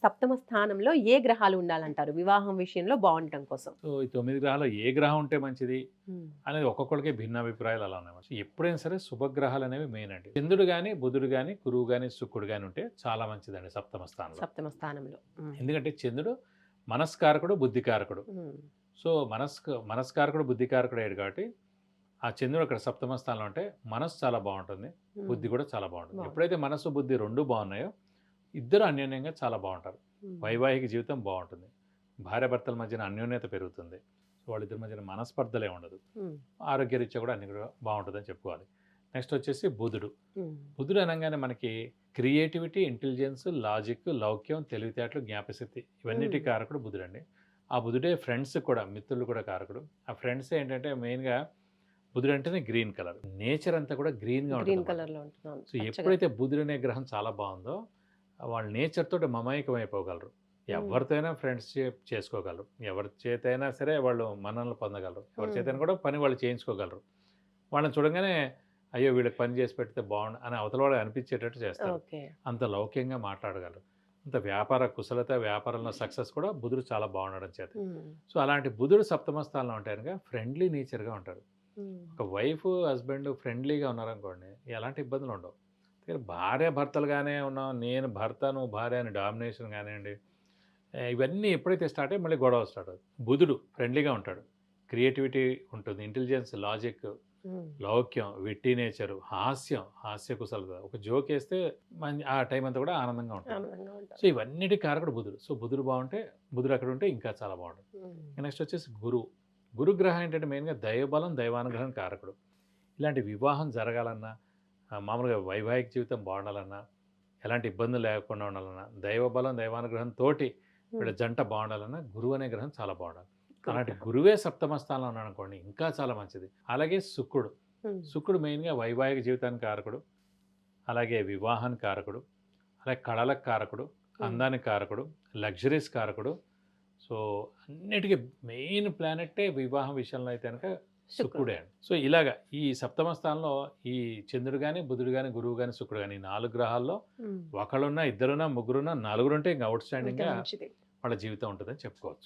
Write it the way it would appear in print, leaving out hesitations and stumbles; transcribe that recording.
సప్తమ స్థానంలో ఏ గ్రహాలు ఉండాలంటారు వివాహం విషయంలో బాగుండటం కోసం? సో ఈ 9 గ్రహాల్లో ఏ గ్రహం ఉంటే మంచిది హ్మ్. అనేది ఒక్కొక్కడికి భిన్నాభిప్రాయాలు అలా ఉన్నాయి. సో ఎప్పుడైనా సరే శుభగ్రహాలు అనేవి మెయిన్ అండి. చంద్రుడు గాని, బుధుడు గాని, గురువు గాని, శుక్రుడు గాని ఉంటే చాలా మంచిదండి సప్తమ స్థానంలో. సప్తమ స్థానంలో. హ్మ్. ఎందుకంటే చంద్రుడు మనస్కారకుడు, బుద్ధికారకుడు. హ్మ్. సో మనస్కారకుడు, బుద్ధికారకుడు అయ్యాడు కాబట్టి ఆ చంద్రుడు అక్కడ సప్తమ స్థానంలో ఉంటే మనసు చాలా బాగుంటుంది. హ్మ్. బుద్ధి కూడా చాలా బాగుంటుంది. బావుంది. ఎప్పుడైతే మనసు, బుద్ధి 2 బాగున్నాయో ఇద్దరు అన్యోన్యంగా చాలా బాగుంటారు. హ్మ్. వైవాహిక జీవితం బాగుంటుంది. భార్యాభర్తల మధ్యన అన్యోన్యత పెరుగుతుంది. సో వాళ్ళిద్దరి మధ్యన మనస్పర్ధలే ఉండదు. హ్మ్. ఆరోగ్యరీత్యా కూడా అన్ని కూడా బాగుంటుందని చెప్పుకోవాలి. నెక్స్ట్ వచ్చేసి బుధుడు. హ్మ్. బుధుడు అనగానే మనకి క్రియేటివిటీ, ఇంటెలిజెన్స్, లాజిక్, లౌక్యం, తెలివితేటలు, జ్ఞాపశక్తి ఇవన్నిటి హ్మ్. కారకుడు బుధుడండి. ఆ బుధుడే ఫ్రెండ్స్ కూడా మిత్రులు కూడా కారకుడు. ఆ ఫ్రెండ్స్ ఏంటంటే మెయిన్‌గా బుధుడు అంటేనే గ్రీన్ కలర్. నేచర్ అంతా కూడా గ్రీన్‌గా గ్రీన్ ఉంటదన్నమాట. కలర్‌లో ఉంటున్నాను. సో పచ్చగా. ఎప్పుడైతే బుధుడు అనే గ్రహం చాలా బావుందో వాళ్ళు నేచర్ తోటి మమేకం అయిపోగలరు. హ్మ్. ఎవరితో అయినా ఫ్రెండ్‌షిప్ చేసుకోగలరు. ఎవరి చేతైనా సరే వాళ్ళు మన్ననలు పొందగలరు. ఎవరి హ్మ్. చేతైనా కూడా పని వాళ్ళు చేయించుకోగలరు. వాళ్ళని చూడంగానే అయ్యో! వీళ్ళకి పని చేసి పెడితే బావుండు అని అవతల వాళ్ళకి అనిపించేటట్టు చేస్తారు. ఓకే. అంత లౌక్యంగా మాట్లాడగలరు. అంత వ్యాపార కుశలత, వ్యాపారంలో సక్సెస్ కూడా బుధుడు చాలా బాగుండడం చేత. హ్మ్. సో, అలాంటి బుధుడు సప్తమ స్థానంలో ఉంటే గనక ఫ్రెండ్లీ నేచర్‌గా ఉంటారు. హ్మ్. ఒక వైఫ్, హస్బెండ్ ఫ్రెండ్లీగా ఉన్నారనుకోండి ఎలాంటి ఇబ్బందులు ఉండవు. కానీ భార్యాభర్తలుగానే ఉన్నాం. నేను భర్త, నువ్వు భార్య అని డామినేషన్ గానియండి, ఇవన్నీ ఎప్పుడైతే స్టార్ట్ అయ్యాయో మళ్ళీ గొడవ స్టార్ట్ అవుతుంది. బుధుడు ఫ్రెండ్లీగా ఉంటాడు. క్రియేటివిటీ ఉంటుంది. ఇంటెలిజెన్స్, లాజిక్, హ్మ్. లౌక్యం, విట్టి నేచరు, హాస్యం, హాస్య కుశలత. ఒక జోకేస్తే ఆ టైం అంతా కూడా ఆనందంగా ఉంటుంది. ఆనందంగా సో, ఉంటారు. ఇవన్నిటికి కారకుడు బుధుడు. సో, బుధుడు బావుంటే బుధుడు అక్కడుంటే ఇంకా చాలా బావుంటుంది. హ్మ్. నెక్స్ట్ వచ్చేసి గురువు. గురుగ్రహం ఏంటంటే మెయిన్‌గా దైవబలం, దైవానుగ్రహం కారకుడు. ఇలాంటి వివాహం జరగాలన్నా, మామూలుగా వైవాహిక జీవితం బావుండాలన్నా, ఎలాంటి ఇబ్బందులు లేకుండా ఉండాలన్నా, దైవబలం, దైవానుగ్రహంతోటి వీళ్ళ హ్మ్. జంట బావుండాలన్నా గురువు అనే గ్రహం చాలా బావుండాలి. అలాంటి గురుగ్రహం. గురువే సప్తమ స్థానంలో ఉన్నాడనుకోండి ఇంకా చాలా మంచిది. అలాగే శుక్రుడు. హ్మ్. శుక్రుడు మెయిన్‌గా వైవాహిక జీవితానికి కారకుడు. అలాగే వివాహానికి కారకుడు. అలాగే కళలకు కారకుడు. హ్మ్. అందానికి కారకుడు. లగ్జరీస్ కారకుడు. సో, అన్నిటికి మెయిన్ ప్లానెట్టే వివాహం విషయంలో అయితే గనక శుక్రుడు. శుక్రుడే అండి. సో, ఇలాగ ఈ సప్తమ స్థానంలో ఈ చంద్రుడు గాని, బుధుడు గాని, గురువు గాని, శుక్రుడు గాని ఈ 4 గ్రహాల్లో హ్మ్. ఒకళ్ళున్నా, ఇద్దరున్నా, ముగ్గురున్నా, నలుగురుంటే ఇంక ఇంకా ఔట్‌స్టాండింగ్‌గా మంచిది. వాళ్ళ జీవితం ఉంటదని చెప్పుకోవచ్చు.